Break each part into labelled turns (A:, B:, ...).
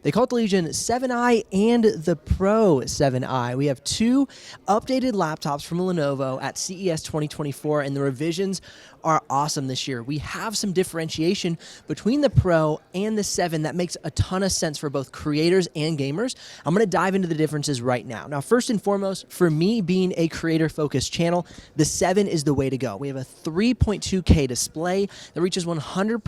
A: They call it the Legion 7i and the Pro 7i. We have two updated laptops from Lenovo at CES 2024, and the revisions are awesome this year. We have some differentiation between the Pro and the 7 that makes a ton of sense for both creators and gamers. I'm going to dive into the differences right now. Now, first and foremost, for me being a creator-focused channel, the 7 is the way to go. We have a 3.2K display that reaches 100%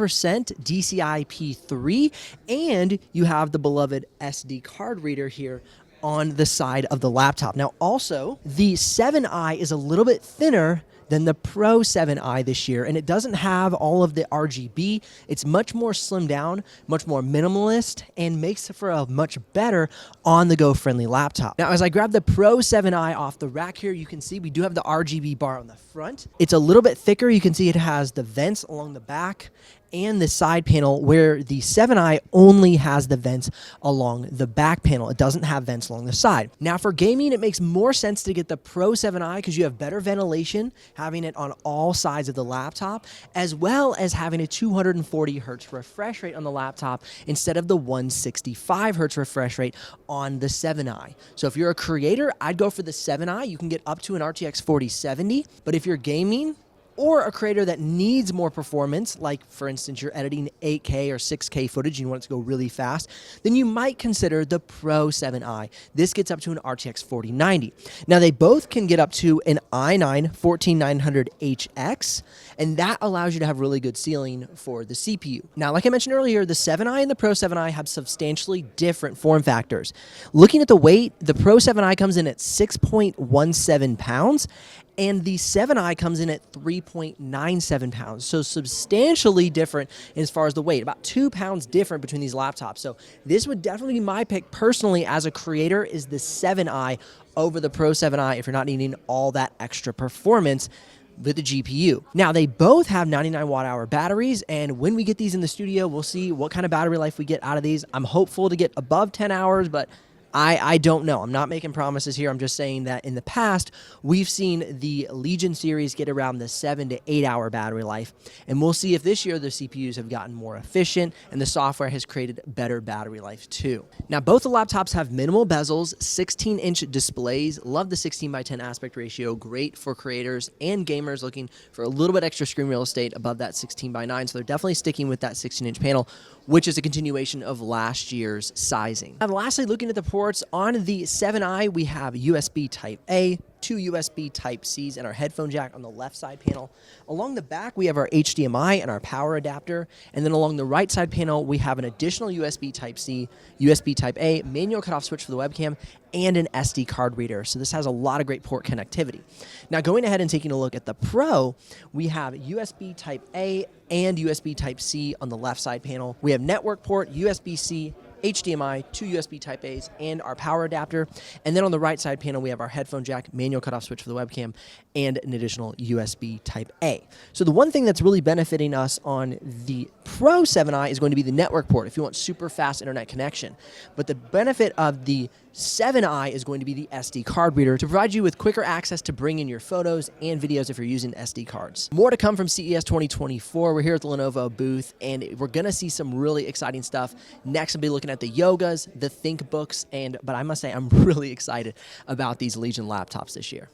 A: DCI-P3, and you have the beloved SD card reader here on the side of the laptop. Now, also, the 7i is a little bit thinner than the Pro 7i this year, and it doesn't have all of the RGB. It's much more slimmed down, much more minimalist, and makes for a much better on-the-go friendly laptop. Now, as I grab the Pro 7i off the rack here, you can see we do have the RGB bar on the front. It's a little bit thicker. You can see it has the vents along the back and the side panel, where the 7i only has the vents along the back panel. It doesn't have vents along the side. Now, for gaming, it makes more sense to get the Pro 7i because you have better ventilation, having it on all sides of the laptop, as well as having a 240 hertz refresh rate on the laptop instead of the 165 hertz refresh rate on the 7i. So if you're a creator, I'd go for the 7i. You can get up to an RTX 4070, but if you're gaming, or a creator that needs more performance, like for instance, you're editing 8K or 6K footage and you want it to go really fast, then you might consider the Pro 7i. This gets up to an RTX 4090. Now, they both can get up to an i9-14900HX, and that allows you to have really good ceiling for the CPU. Now, like I mentioned earlier, the 7i and the Pro 7i have substantially different form factors. Looking at the weight, the Pro 7i comes in at 6.17 pounds, and the 7i comes in at 3.97 pounds. So substantially different as far as the weight, about 2 pounds different between these laptops. So this would definitely be my pick personally as a creator, is the 7i over the Pro 7i if you're not needing all that extra performance with the GPU. Now, they both have 99 watt-hour batteries, and when we get these in the studio, we'll see what kind of battery life we get out of these. I'm hopeful to get above 10 hours, but I don't know. I'm not making promises here. I'm just saying that in the past, we've seen the Legion series get around the 7 to 8 hour battery life. And we'll see if this year the CPUs have gotten more efficient and the software has created better battery life too. Now, both the laptops have minimal bezels, 16-inch displays. Love the 16:10 aspect ratio. Great for creators and gamers looking for a little bit extra screen real estate above that 16:9. So they're definitely sticking with that 16-inch panel, which is a continuation of last year's sizing. And lastly, looking at the ports, on the 7i, we have USB Type-A, 2 USB Type-Cs, and our headphone jack on the left side panel. Along the back, we have our HDMI and our power adapter. And then along the right side panel, we have an additional USB Type-C, USB Type-A, manual cutoff switch for the webcam, and an SD card reader. So this has a lot of great port connectivity. Now, going ahead and taking a look at the Pro, we have USB Type-A and USB Type-C on the left side panel. We have network port, USB-C, HDMI, 2 USB Type-A's, and our power adapter. And then on the right side panel, we have our headphone jack, manual cutoff switch for the webcam, and an additional USB Type-A. So the one thing that's really benefiting us on the Pro 7i is going to be the network port if you want super fast internet connection. But the benefit of the 7i is going to be the SD card reader to provide you with quicker access to bring in your photos and videos if you're using SD cards. More to come from CES 2024. We're here at the Lenovo booth, and we're going to see some really exciting stuff. Next, I'll be looking at the Yogas, the ThinkBooks, but I must say I'm really excited about these Legion laptops this year.